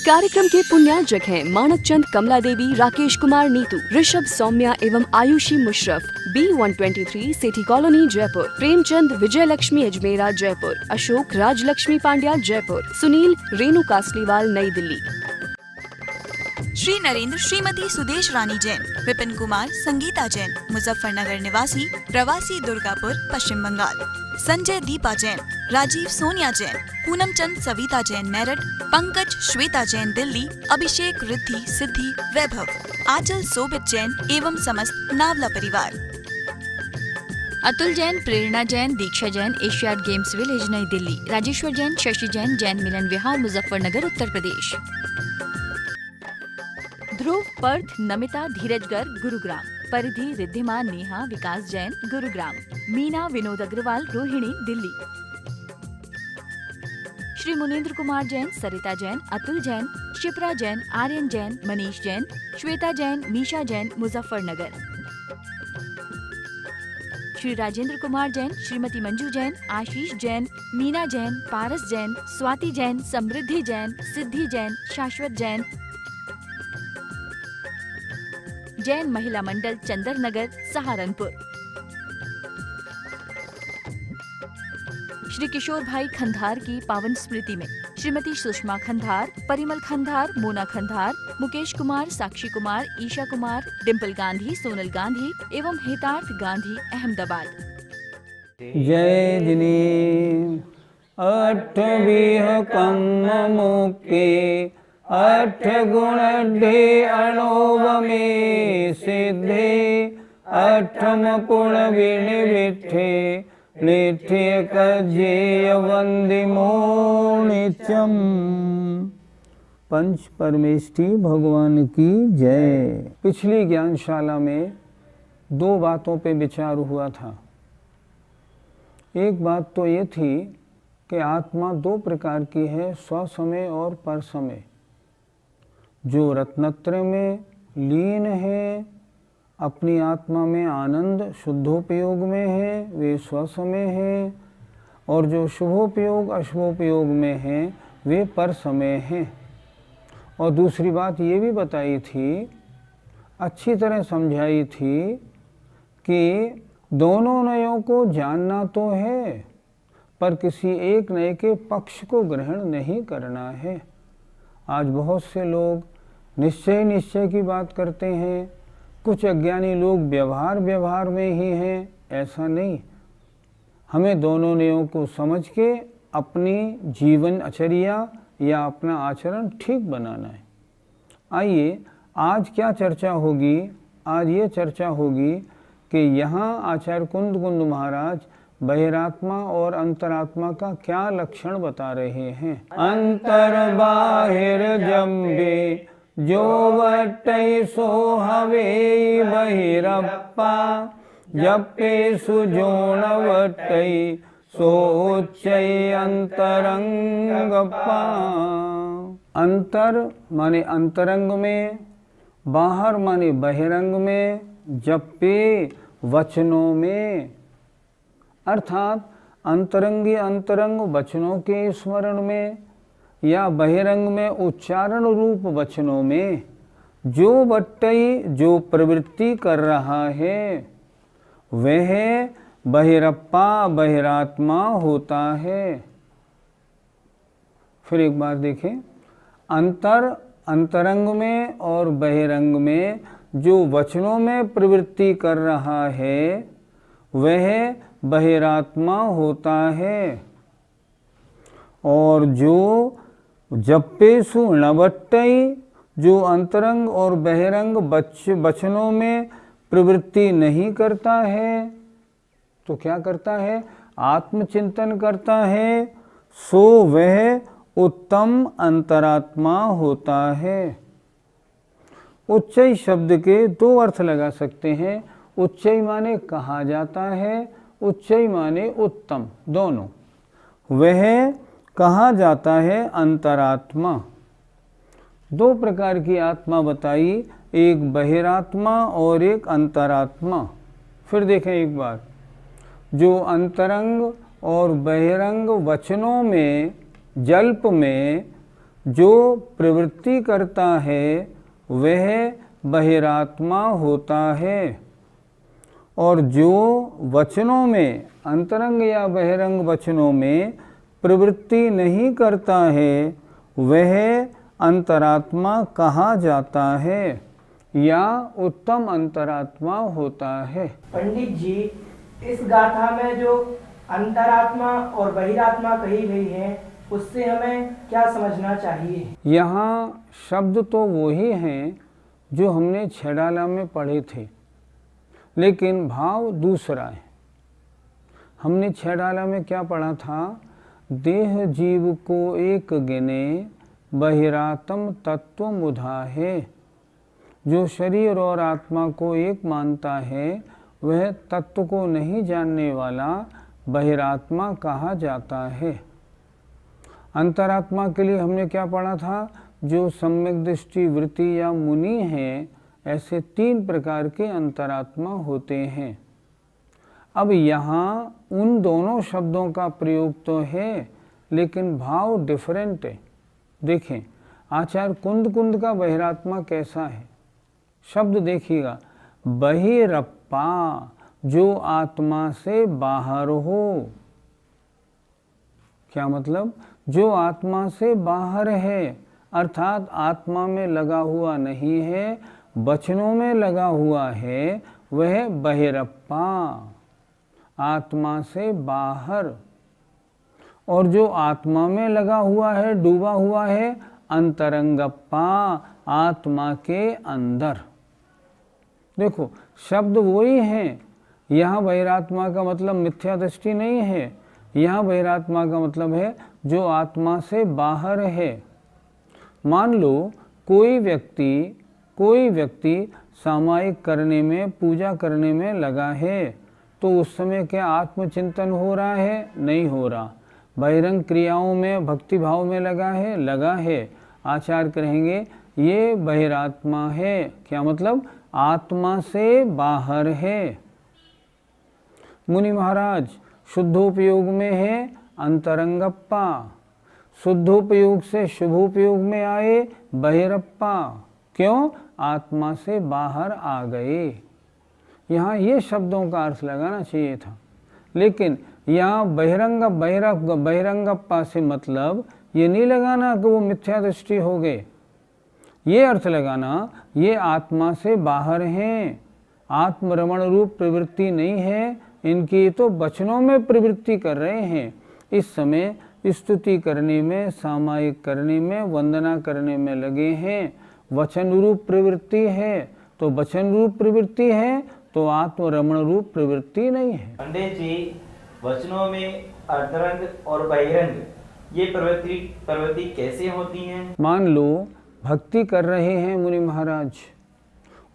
कार्यक्रम के पुण्यार्जक हैं मानक चंद, कमला देवी, राकेश कुमार नीतू, ऋषभ सौम्या एवं Ayushi Musharraf, B123 city colony Jaipur, Premchand Vijay Lakshmi Ajmera Jaipur, Ashok Rajlakshmi Pandya Jaipur, Sunil Renu Kasliwal New Delhi. Shri Narendra Shrimati Sudesh रानी जैन, विपिन कुमार संगीता जैन, मुजफ्फरनगर निवासी, प्रवासी दुर्गापुर पश्चिम बंगाल, संजय दीपा जैन, राजीव सोनिया जैन, पूनम चंद सविता जैन मेरठ, पंकज श्वेता जैन दिल्ली, अभिषेक रिद्धि सिद्धि वैभव, आंचल सोबित जैन एवं समस्त नावला परिवार। अतुल जैन, प्रेरणा जैन, दीक्षा जैन, एशियाड गेम्स विलेज नई दिल्ली, राजेश्वर जैन, शशि जैन, जैन मिलन विहार मुजफ्फरनगर उत्तर प्रदेश। ध्रुव, पर्थ, नमिता, धीरज गर्ग गुरुग्राम, परिधि, रिद्धिमा, नेहा, विकास जैन गुरुग्राम, मीना, विनोद अग्रवाल, रोहिणी दिल्ली। श्री मुनेन्द्र कुमार जैन, सरिता जैन, अतुल जैन, शिप्रा जैन, आर्यन जैन, मनीष जैन, श्वेता जैन, मीशा जैन मुजफ्फरनगर। श्री राजेंद्र कुमार जैन, श्रीमती मंजू जैन, आशीष जैन, मीना जैन, पारस जैन, स्वाति जैन, समृद्धि जैन, सिद्धि जैन, शाश्वत जैन, जैन महिला मंडल चंदर नगर सहारनपुर। श्री किशोर भाई खंधार की पावन स्मृति में श्रीमती सुषमा खंधार, परिमल खंधार, मोना खंधार, मुकेश कुमार, साक्षी कुमार, ईशा कुमार, डिम्पल गांधी, सोनल गांधी एवं हेतार्थ गांधी अहमदाबाद। जय जिनी अठवीह कम्म मुक्ति, अठ गुण ढे अणोवमे सिद्धे, अठम पुण विण विठे निठे कजेय वंदिमो नित्यम। पंच परमेष्टि भगवान की जय। पिछली ज्ञानशाला में दो बातों पे विचार हुआ था। एक बात तो ये थी कि आत्मा दो प्रकार की है, स्वसमय और परसमय। जो रत्नत्रय में लीन है, अपनी आत्मा में आनंद शुद्धोपयोग में है, वे स्वसमय है, और जो शुभोपयोग अशुभोपयोग में है वे परसमय हैं। और दूसरी बात ये भी बताई थी, अच्छी तरह समझाई थी कि दोनों नयों को जानना तो है, पर किसी एक नए के पक्ष को ग्रहण नहीं करना है। आज बहुत से लोग निश्चय की बात करते हैं, कुछ अज्ञानी लोग व्यवहार में ही हैं। ऐसा नहीं, हमें दोनों नियमों को समझ के अपनी जीवन आचर्या या अपना आचरण ठीक बनाना है। आइए आज क्या चर्चा होगी। आज ये चर्चा होगी कि यहाँ आचार्य कुंद महाराज बहिरात्मा और अंतरात्मा का क्या लक्षण बता रहे हैं। अंतर बाहिर जम्बे जो वटई सो हवे बहिरप्पा, जपे सुजोण वटई सो उच्चई अंतरंगप्पा। अंतर माने अंतरंग में, बाहर माने बहिरंग में, जपे वचनों में, अर्थात अंतरंग वचनों के स्मरण में या बहिरंग में उच्चारण रूप वचनों में। जो वट्टई जो प्रवृत्ति कर रहा है वह बहिरप्पा बहिरात्मा होता है। फिर एक बार देखें, अंतरंग में और बहिरंग में जो वचनों में प्रवृत्ति कर रहा है वह बहिरात्मा होता है। और जो जप्पेसु नवट्टई जो अंतरंग और बहिरंग वचनों में प्रवृत्ति नहीं करता है तो क्या करता है, आत्मचिंतन करता है, सो वह उत्तम अंतरात्मा होता है। उच्चई शब्द के दो अर्थ लगा सकते हैं। उच्चई माने कहा जाता है, उच्चई माने उत्तम, दोनों। वह कहा जाता है अंतरात्मा। दो प्रकार की आत्मा बताई, एक बहिरात्मा और एक अंतरात्मा। फिर देखें एक बार, जो अंतरंग और बहिरंग वचनों में, जल्प में जो प्रवृत्ति करता है वह बहिरात्मा होता है, और जो वचनों में, अंतरंग या बहिरंग वचनों में प्रवृत्ति नहीं करता है वह अंतरात्मा कहा जाता है या उत्तम अंतरात्मा होता है। पंडित जी, इस गाथा में जो अंतरात्मा और बहिरात्मा कही गई है उससे हमें क्या समझना चाहिए? यहाँ शब्द तो वही हैं जो हमने छेड़ाला में पढ़े थे, लेकिन भाव दूसरा है। हमने छेड़ाला में क्या पढ़ा था? देह जीव को एक गिने बहिरात्म तत्व मुधा है। जो शरीर और आत्मा को एक मानता है वह तत्व को नहीं जानने वाला बहिरात्मा कहा जाता है। अंतरात्मा के लिए हमने क्या पढ़ा था? जो सम्यक दृष्टि वृत्ति या मुनि हैं, ऐसे 3 प्रकार के अंतरात्मा होते हैं। अब यहाँ उन दोनों शब्दों का प्रयोग तो है, लेकिन भाव डिफरेंट है। देखें, आचार्य कुंद कुंद का बहिरात्मा कैसा है? शब्द देखिएगा, बहिरप्पा, जो आत्मा से बाहर हो। क्या मतलब? जो आत्मा से बाहर है, अर्थात आत्मा में लगा हुआ नहीं है, वचनों में लगा हुआ है, वह बहिरप्पा, आत्मा से बाहर। और जो आत्मा में लगा हुआ है, डूबा हुआ है, अंतरंगप्पा, आत्मा के अंदर। देखो, शब्द वही हैं। यहाँ बहिरात्मा का मतलब मिथ्या दृष्टि नहीं है। यहाँ बहिरात्मा का मतलब है जो आत्मा से बाहर है। मान लो कोई व्यक्ति सामायिक करने में, पूजा करने में लगा है, तो उस समय क्या आत्मचिंतन हो रहा है? नहीं हो रहा। बहिरंग क्रियाओं में, भक्ति भाव में लगा है? लगा है। आचार्य कहेंगे ये बहिरात्मा है। क्या मतलब? आत्मा से बाहर है। मुनि महाराज, शुद्धोपयोग में है अंतरंगप्पा, शुद्धोपयोग से शुभोपयोग में आए बहिरप्पा। क्यों? आत्मा से बाहर आ गए। यहाँ ये शब्दों का अर्थ लगाना चाहिए था, लेकिन यहाँ बहिरंगप्पा से मतलब ये नहीं लगाना कि वो मिथ्या दृष्टि हो गए। ये अर्थ लगाना ये आत्मा से बाहर हैं, आत्मरमण रूप प्रवृत्ति नहीं है इनकी, तो वचनों में प्रवृत्ति कर रहे हैं। इस समय स्तुति करने में, सामायिक करने में, वंदना करने में लगे हैं। वचन रूप प्रवृत्ति है, तो वचन रूप प्रवृत्ति है, तो आत्मरमण रूप प्रवृत्ति नहीं है। पंडित जी, वचनों में अंतरंग और बहिरंग ये प्रवृत्ति कैसे होती हैं? मान लो भक्ति कर रहे हैं मुनि महाराज,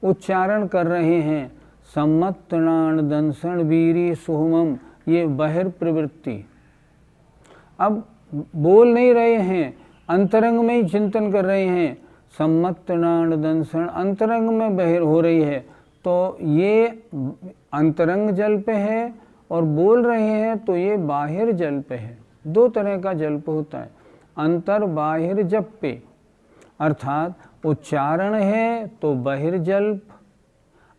उच्चारण कर रहे हैं सम्मत्तणान दंसन वीरी सुहमम, ये बहिर प्रवृत्ति। अब बोल नहीं रहे हैं, अंतरंग में ही चिंतन कर रहे हैं, सम्मत्तणान दंसन अंतरंग में बहिर हो रही है, तो ये अंतरंग जल्प है, और बोल रहे हैं तो ये बाहिर जल्प है। 2 तरह का जल्प होता है, अंतर बाहिर जप्पे, अर्थात उच्चारण है तो बहिर जल्प,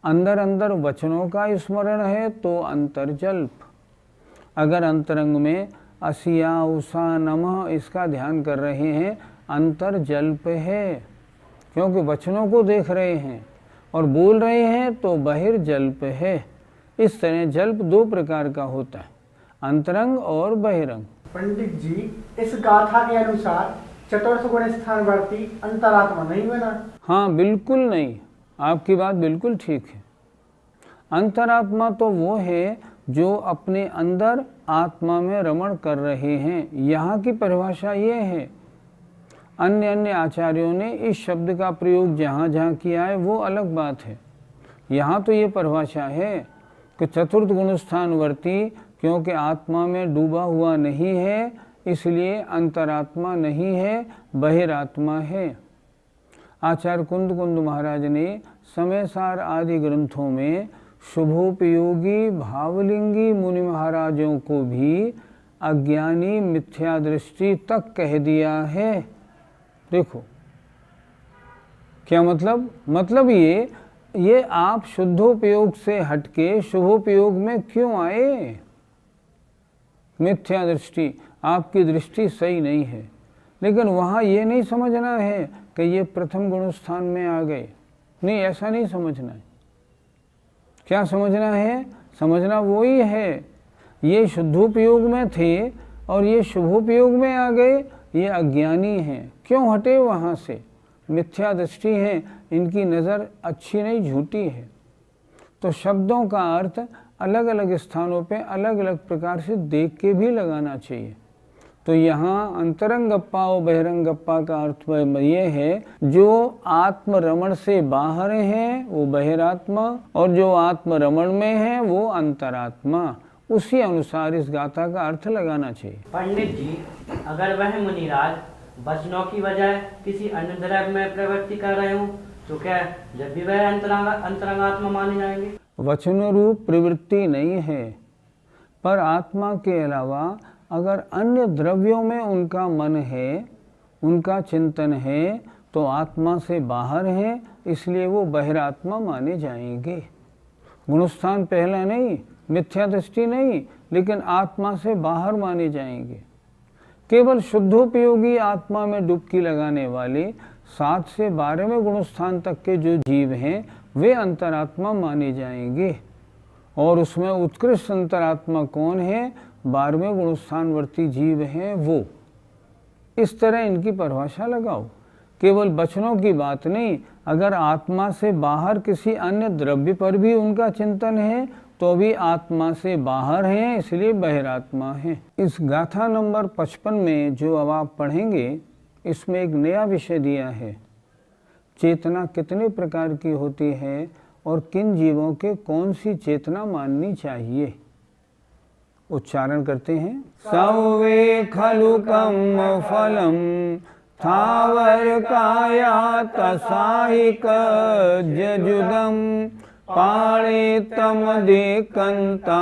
अंदर अंदर वचनों का स्मरण है तो अंतर जल्प। अगर अंतरंग में असिया उषा नमः इसका ध्यान कर रहे हैं, अंतर जल्प है, क्योंकि वचनों को देख रहे हैं और बोल रहे हैं तो बहिर जल्प है। इस तरह जल्प 2 प्रकार का होता है, अंतरंग और बहिरंग। पंडित जी, इस गाथा के अनुसार चतुर्थ गुण स्थानवर्ती अंतरात्मा नहीं बना? हाँ, बिल्कुल नहीं, आपकी बात बिल्कुल ठीक है। अंतरात्मा तो वो है जो अपने अंदर आत्मा में रमण कर रहे हैं। यहाँ की परिभाषा ये है। अन्य आचार्यों ने इस शब्द का प्रयोग जहाँ जहाँ किया है वो अलग बात है। यहाँ तो ये परिभाषा है कि चतुर्थ गुण स्थानवर्ती, क्योंकि आत्मा में डूबा हुआ नहीं है, इसलिए अंतरात्मा नहीं है, बहिरात्मा है। आचार्य कुंद महाराज ने समयसार आदि ग्रंथों में शुभोपयोगी भावलिंगी मुनि महाराजों को भी अज्ञानी मिथ्या दृष्टि तक कह दिया है। देखो क्या मतलब ये आप शुद्धोपयोग से हटके शुभोपयोग में क्यों आए? मिथ्या दृष्टि, आपकी दृष्टि सही नहीं है। लेकिन वहाँ ये नहीं समझना है कि ये प्रथम गुण स्थान में आ गए, नहीं, ऐसा नहीं समझना है। क्या समझना है? समझना वो ही है, ये शुद्धोपयोग में थे और ये शुभोपयोग में आ गए, ये अज्ञानी हैं। क्यों हटे वहाँ से? मिथ्या दृष्टि है, इनकी नज़र अच्छी नहीं, झूठी है। तो शब्दों का अर्थ अलग अलग स्थानों पे अलग अलग प्रकार से देख के भी लगाना चाहिए। तो यहाँ अंतरंगप्पा और बहिरंगप्पा का अर्थ ये है, जो आत्मरमण से बाहर है वो बहिरात्मा और जो आत्मरमण में है वो अंतरात्मा। उसी अनुसार इस गाथा का अर्थ लगाना चाहिए। पंडित जी, अगर वह मुनिराज वचनों की बजाय किसी अन्य द्रव्य में प्रवृत्ति कर रहे हों तो क्या जब भी वह अंतरंगात्मा माने जाएंगे? वचन रूप प्रवृत्ति नहीं है, पर आत्मा के अलावा अगर अन्य द्रव्यों में उनका मन है, उनका चिंतन है, तो आत्मा से बाहर है, इसलिए वो बहिरात्मा माने जाएंगे। गुणस्थान पहला नहीं, मिथ्या दृष्टि नहीं, लेकिन आत्मा से बाहर माने जाएंगे। केवल शुद्धोपयोगी आत्मा में डुबकी लगाने वाले 7 से 12वें गुणस्थान तक के जो जीव हैं वे अंतरात्मा माने जाएंगे। और उसमें उत्कृष्ट अंतरात्मा कौन है? 12वें गुणस्थानवर्ती जीव हैं वो। इस तरह इनकी परिभाषा लगाओ। केवल वचनों की बात नहीं, अगर आत्मा से बाहर किसी अन्य द्रव्य पर भी उनका चिंतन है तो भी आत्मा से बाहर हैं, इसलिए बहिरात्मा है। इस गाथा नंबर 55 में जो अब आप पढ़ेंगे, इसमें एक नया विषय दिया है। चेतना कितने प्रकार की होती है और किन जीवों के कौन सी चेतना माननी चाहिए। उच्चारण करते हैं। सवे खलु कम फलम थावर काया तसाहिक जजुदम पाणे तम देखंता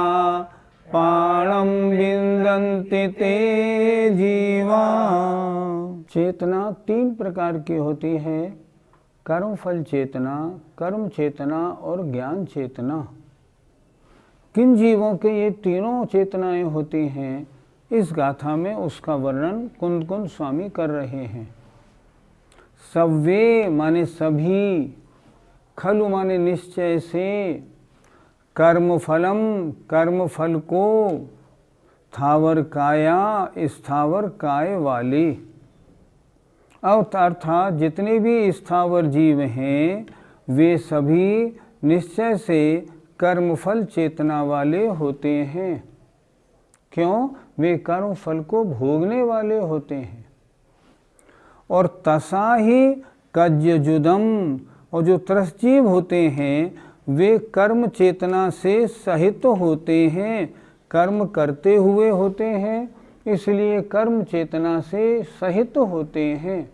पाणम विंदन्ति ते जीवा। चेतना 3 प्रकार की होती है, कर्म फल चेतना, कर्म चेतना और ज्ञान चेतना। किन जीवों के ये तीनों चेतनाएं होती हैं, इस गाथा में उसका वर्णन कुंद कुंद स्वामी कर रहे हैं। सव्वे माने सभी, खलु माने निश्चय से, कर्म फलम कर्म फल को, थावर काया स्थावर काय वाले। अर्थात जितने भी स्थावर जीव हैं वे सभी निश्चय से कर्मफल चेतना वाले होते हैं। क्यों? वे कर्म फल को भोगने वाले होते हैं। और तसा ही कज्जुदम, और जो त्रसजीव होते हैं वे कर्म चेतना से सहित होते हैं, कर्म करते हुए होते हैं, इसलिए कर्म चेतना से सहित होते हैं।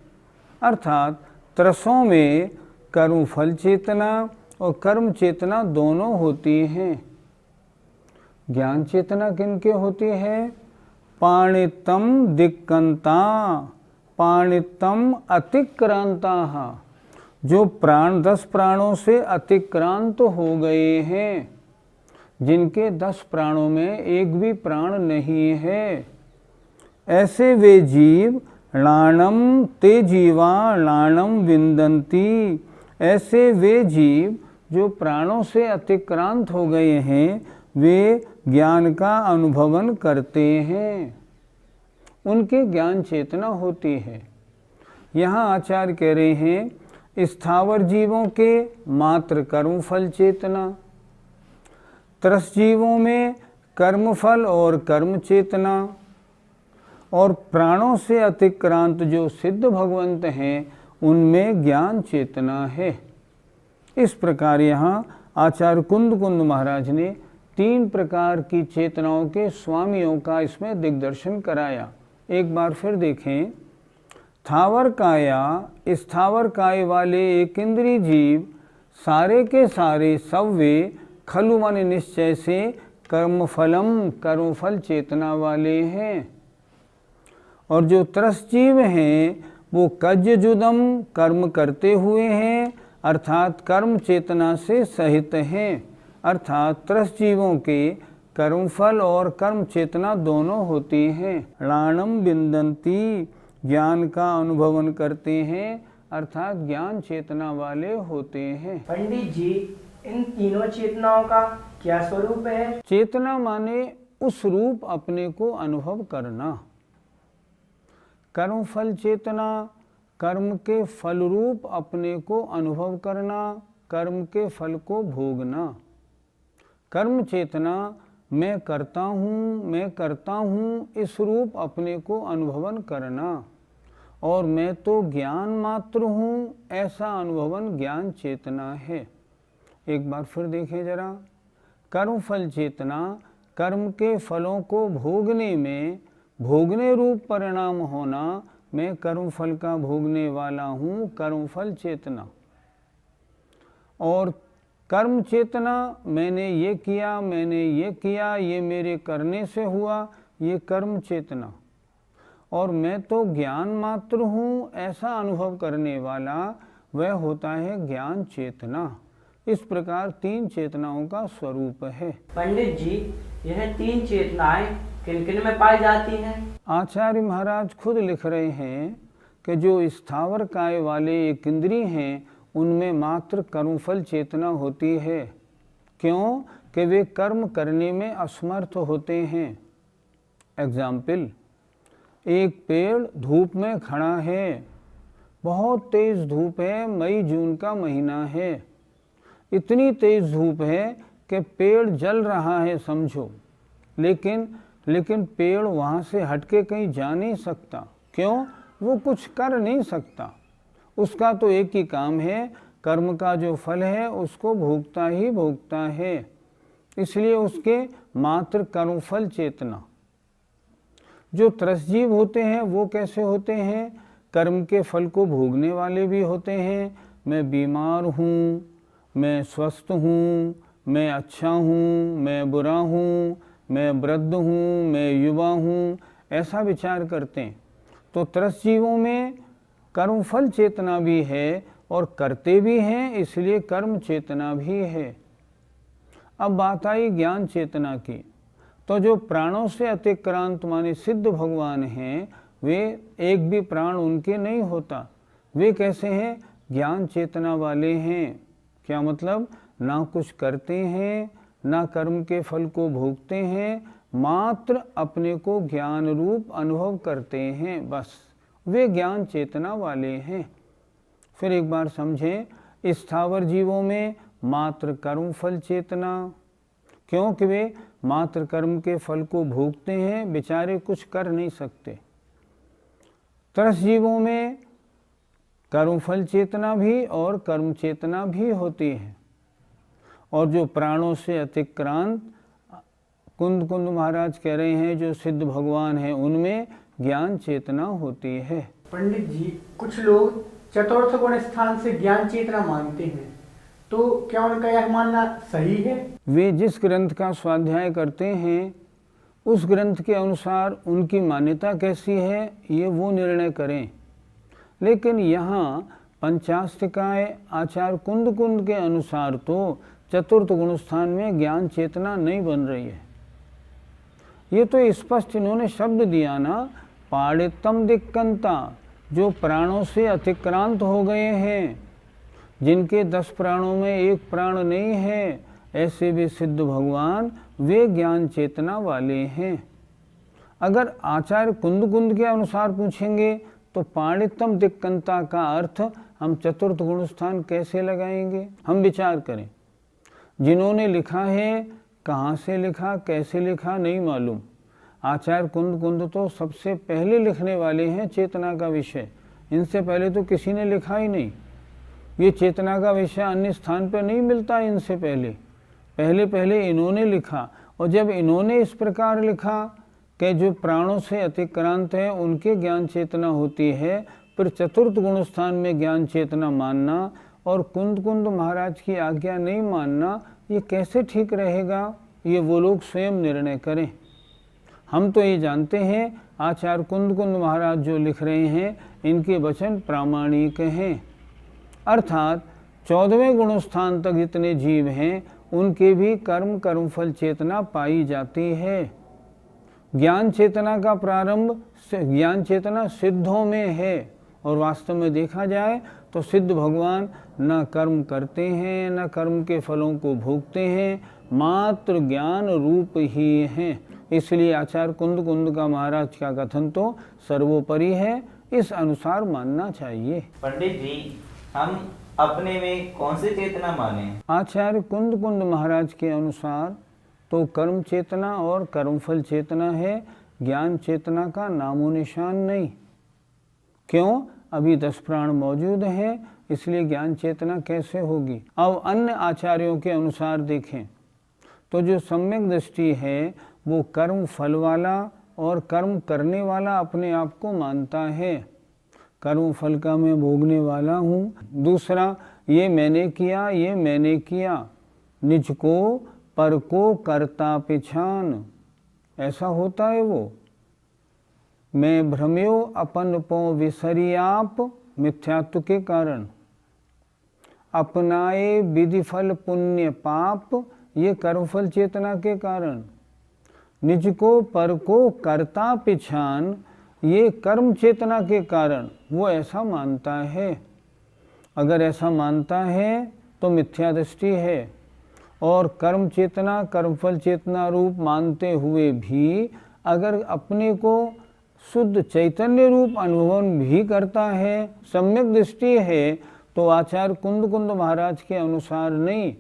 अर्थात त्रसों में कर्म फल चेतना और कर्म चेतना दोनों होती हैं। ज्ञान चेतना किनके होती है? पाणितम दिक्कंता, पाणितम अतिक्रांता, जो प्राण 10 प्राणों से अतिक्रांत हो गए हैं, जिनके 10 प्राणों में एक भी प्राण नहीं है, ऐसे वे जीव लाणम ते जीवा लाणम विंदन्ति। ऐसे वे जीव जो प्राणों से अतिक्रांत हो गए हैं वे ज्ञान का अनुभवन करते हैं, उनके ज्ञान चेतना होती है। यहाँ आचार्य कह रहे हैं स्थावर जीवों के मात्र कर्मफल चेतना, त्रस जीवों में कर्मफल और कर्म चेतना, और प्राणों से अतिक्रांत जो सिद्ध भगवंत हैं उनमें ज्ञान चेतना है। इस प्रकार यहाँ आचार्य कुंद कुंद महाराज ने 3 प्रकार की चेतनाओं के स्वामियों का इसमें दिग्दर्शन कराया। एक बार फिर देखें। थावर काया, स्थावर काय वाले एक इंद्रिय जीव सारे के सारे सव्वे खलु माने निश्चय से कर्मफलम कर्मफल चेतना वाले हैं, और जो त्रस जीव हैं वो कज्जुदम कर्म करते हुए हैं, अर्थात कर्म चेतना से सहित हैं। अर्थात त्रस्त जीवों के कर्मफल और कर्म चेतना दोनों होती हैं। णाणम बिंदंती, ज्ञान का अनुभवन करते हैं, अर्थात ज्ञान चेतना वाले होते हैं। पंडित जी, इन तीनों चेतनाओं का क्या स्वरूप है? चेतना माने उस रूप अपने को अनुभव करना। कर्म फल चेतना, कर्म के फल रूप अपने को अनुभव करना, कर्म के फल को भोगना। कर्म चेतना मैं करता हूँ इस रूप अपने को अनुभवन करना, और मैं तो ज्ञान मात्र हूँ ऐसा अनुभवन ज्ञान चेतना है। एक बार फिर देखें जरा, कर्म फल चेतना कर्म के फलों को भोगने में भोगने रूप परिणाम होना, मैं कर्म फल का भोगने वाला हूँ, कर्म फल चेतना। और कर्म चेतना मैंने ये किया, ये मेरे करने से हुआ, ये कर्म चेतना। और मैं तो ज्ञान मात्र हूँ ऐसा अनुभव करने वाला, वह होता है ज्ञान चेतना। इस प्रकार तीन चेतनाओं का स्वरूप है। पंडित जी, यह तीन चेतनाएं किन किन में पाई जाती हैं? आचार्य महाराज खुद लिख रहे हैं कि जो स्थावर काय वाले एक इंद्रिय हैं, उनमें मात्र कर्मफल चेतना होती है। क्यों? कि वे कर्म करने में असमर्थ होते हैं। एग्जाम्पल, एक पेड़ धूप में खड़ा है, बहुत तेज धूप है, मई जून का महीना है, इतनी तेज धूप है कि पेड़ जल रहा है समझो, लेकिन पेड़ वहाँ से हटके कहीं जा नहीं सकता। क्यों? वो कुछ कर नहीं सकता। उसका तो एक ही काम है, कर्म का जो फल है उसको भोगता ही भोगता है। इसलिए उसके मात्र कर्मफल चेतना। जो त्रसजीव होते हैं वो कैसे होते हैं? कर्म के फल को भोगने वाले भी होते हैं। मैं बीमार हूँ, मैं स्वस्थ हूँ, मैं अच्छा हूँ, मैं बुरा हूँ, मैं वृद्ध हूँ, मैं युवा हूँ, ऐसा विचार करते हैं। तो त्रसजीवों में कर्मफल चेतना भी है और करते भी हैं, इसलिए कर्म चेतना भी है। अब बात आई ज्ञान चेतना की। तो जो प्राणों से अतिक्रांत माने सिद्ध भगवान हैं, वे एक भी प्राण उनके नहीं होता। वे कैसे हैं? ज्ञान चेतना वाले हैं। क्या मतलब? ना कुछ करते हैं, ना कर्म के फल को भोगते हैं, मात्र अपने को ज्ञान रूप अनुभव करते हैं, बस। वे ज्ञान चेतना वाले हैं। फिर एक बार समझें, स्थावर जीवों में मात्र कर्म फल चेतना, क्योंकि वे मात्र कर्म के फल को भोगते हैं, बेचारे कुछ कर नहीं सकते। त्रस्त जीवों में कर्म फल चेतना भी और कर्म चेतना भी होती है। और जो प्राणों से अतिक्रांत कुंद महाराज कह रहे हैं, जो सिद्ध भगवान हैं, उनमें ज्ञान चेतना होती है। पंडित जी, कुछ लोग चतुर्थ गुण स्थान से ज्ञान चेतना मानते हैं, तो क्या उनका यह मानना सही है? वे जिस ग्रंथ का स्वाध्याय करते हैं, उस ग्रंथ के अनुसार उनकी मान्यता कैसी है, ये वो निर्णय करें। लेकिन यहाँ पंचास्तिकाय आचार्य कुंद के अनुसार तो चतुर्थ गुण स्थान में ज्ञान चेतना नहीं बन रही है। ये तो स्पष्ट इन्होंने शब्द दिया ना, पाड़ितम दिक्कंता, जो प्राणों से अतिक्रांत हो गए हैं, जिनके 10 प्राणों में एक प्राण नहीं है, ऐसे भी सिद्ध भगवान, वे ज्ञान चेतना वाले हैं। अगर आचार्य कुंद के अनुसार पूछेंगे तो पाणितम दिक्कंता का अर्थ हम चतुर्थ गुण स्थान कैसे लगाएंगे? हम विचार करें। जिन्होंने लिखा है, कहाँ से लिखा, कैसे लिखा, नहीं मालूम। आचार्य कुंद तो सबसे पहले लिखने वाले हैं चेतना का विषय। इनसे पहले तो किसी ने लिखा ही नहीं। ये चेतना का विषय अन्य स्थान पर नहीं मिलता। इनसे पहले इन्होंने लिखा। और जब इन्होंने इस प्रकार लिखा कि जो प्राणों से अतिक्रांत है उनके ज्ञान चेतना होती है, फिर चतुर्थ गुण स्थान में ज्ञान चेतना मानना और कुंद महाराज की आज्ञा नहीं मानना, ये कैसे ठीक रहेगा? ये वो लोग स्वयं निर्णय करें। हम तो ये जानते हैं, आचार्य कुंद महाराज जो लिख रहे हैं, इनके वचन प्रामाणिक हैं। अर्थात 14वें गुणस्थान तक जितने जीव हैं उनके भी कर्म कर्मफल चेतना पाई जाती है। ज्ञान चेतना का प्रारंभ ज्ञान चेतना सिद्धों में है, और वास्तव में देखा जाए तो सिद्ध भगवान न कर्म करते हैं न कर्म के फलों को भोगते हैं, मात्र ज्ञान रूप ही हैं। इसलिए आचार्य कुंद कुंद का महाराज का कथन तो सर्वोपरि है, इस अनुसार मानना चाहिए। पंडित जी, हम अपने में कौन सी चेतना माने? आचार्य कुंद कुंद महाराज के अनुसार तो कर्म चेतना और कर्मफल चेतना है, ज्ञान चेतना का नामो निशान नहीं। क्यों? अभी 10 प्राण मौजूद हैं, इसलिए ज्ञान चेतना कैसे होगी। अब अन्य आचार्यों के अनुसार देखें तो जो सम्यक दृष्टि है वो कर्म फल वाला और कर्म करने वाला अपने आप को मानता है। कर्म फल का मैं भोगने वाला हूँ। दूसरा, ये मैंने किया, ये मैंने किया, निज को पर को करता पिछान, ऐसा होता है वो। मैं भ्रम्यो अपन पो विसरियाप, मिथ्यात्व के कारण। अपनाए विधि फल पुण्य पाप, ये कर्मफल चेतना के कारण। निज को पर को करता पिछान, ये कर्म चेतना के कारण वो ऐसा मानता है। अगर ऐसा मानता है तो मिथ्या दृष्टि है, और कर्म चेतना कर्मफल चेतना रूप मानते हुए भी अगर अपने को शुद्ध चैतन्य रूप अनुभव भी करता है, सम्यक दृष्टि है, तो आचार्य कुंद कुंद महाराज के अनुसार नहीं,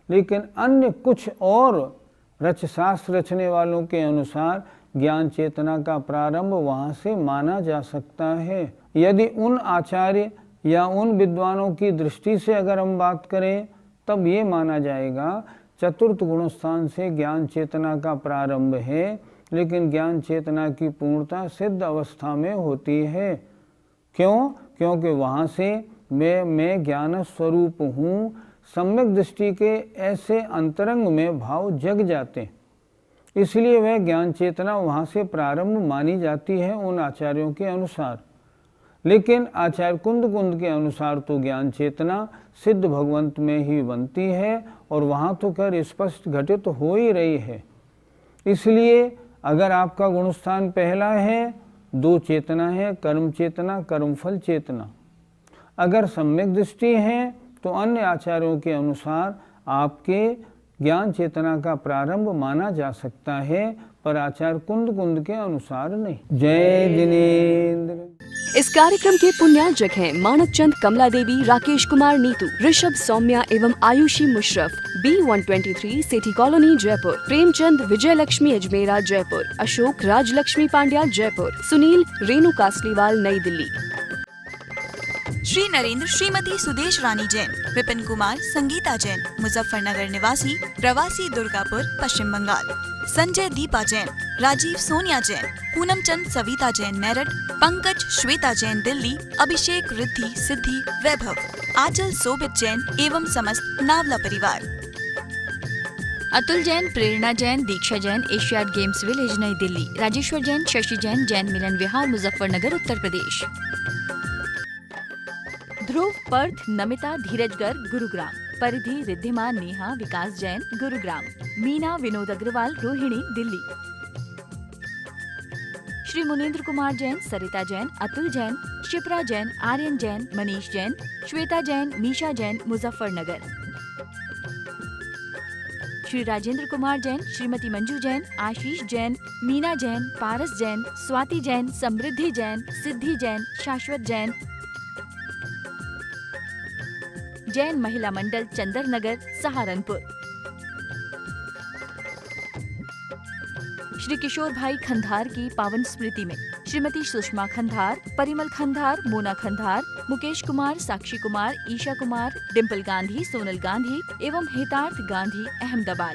लेकिन अन्य कुछ और रचशास्त्र रचने वालों के अनुसार ज्ञान चेतना का प्रारंभ वहाँ से माना जा सकता है। यदि उन आचार्य या उन विद्वानों की दृष्टि से अगर हम बात करें तब ये माना जाएगा चतुर्थ गुणस्थान से ज्ञान चेतना का प्रारंभ है, लेकिन ज्ञान चेतना की पूर्णता सिद्ध अवस्था में होती है। क्यों? क्योंकि वहाँ से मैं ज्ञान स्वरूप हूँ, सम्यक दृष्टि के ऐसे अंतरंग में भाव जग जाते हैं, इसलिए वह ज्ञान चेतना वहाँ से प्रारंभ मानी जाती है उन आचार्यों के अनुसार। लेकिन आचार्य कुंद कुंद के अनुसार तो ज्ञान चेतना सिद्ध भगवंत में ही बनती है, और वहाँ तो कर स्पष्ट घटित तो हो ही रही है। इसलिए अगर आपका गुणस्थान पहला है, 2 चेतना है, कर्म चेतना कर्मफल चेतना। अगर सम्यक दृष्टि है तो अन्य आचार्यों के अनुसार आपके ज्ञान चेतना का प्रारंभ माना जा सकता है, पर आचार्य कुंद कुंद के अनुसार नहीं। जय दिनेंद्र। इस कार्यक्रम के पुण्यार्जक हैं मानक चंद कमला देवी, राकेश कुमार नीतू, ऋषभ सौम्या एवं आयुषी मुशरफ, B123 सेठी कॉलोनी जयपुर, प्रेमचंद विजय लक्ष्मी अजमेरा जयपुर, अशोक राजलक्ष्मी पांड्या जयपुर, सुनील रेणु कासलीवाल नई दिल्ली। श्री नरेंद्र श्रीमती सुदेश रानी जैन, विपिन कुमार संगीता जैन, मुजफ्फरनगर निवासी, प्रवासी दुर्गापुर पश्चिम बंगाल। संजय दीपा जैन, राजीव सोनिया जैन, पूनम चंद सविता जैन मेरठ, पंकज श्वेता जैन दिल्ली, अभिषेक रिद्धि सिद्धि वैभव, आंचल सोबित जैन एवं समस्त नावला परिवार। अतुल जैन, प्रेरणा जैन, दीक्षा जैन, एशियाड गेम्स विलेज नई दिल्ली, राजेश्वर जैन, शशि जैन, जैन मिलन विहार मुजफ्फरनगर उत्तर प्रदेश। ध्रुव, पर्थ, नमिता, धीरज गर्ग गुरुग्राम, परिधि, रिद्धिमा, नेहा, विकास जैन गुरुग्राम, मीना, विनोद अग्रवाल, रोहिणी दिल्ली। श्री मुनीन्द्र कुमार जैन, सरिता जैन, अतुल जैन, शिप्रा जैन, आर्यन जैन, मनीष जैन, श्वेता जैन, मीशा जैन मुजफ्फरनगर। श्री राजेंद्र कुमार जैन, श्रीमती मंजू जैन, आशीष जैन, मीना जैन, पारस जैन, स्वाति जैन, समृद्धि जैन, सिद्धि जैन, शाश्वत जैन, जैन महिला मंडल चंदर नगर सहारनपुर। श्री किशोर भाई खंधार की पावन स्मृति में श्रीमती सुषमा खंधार, परिमल खंधार, मोना खंधार, मुकेश कुमार, साक्षी कुमार, ईशा कुमार, डिम्पल गांधी, सोनल गांधी एवं हितार्थ गांधी अहमदाबाद।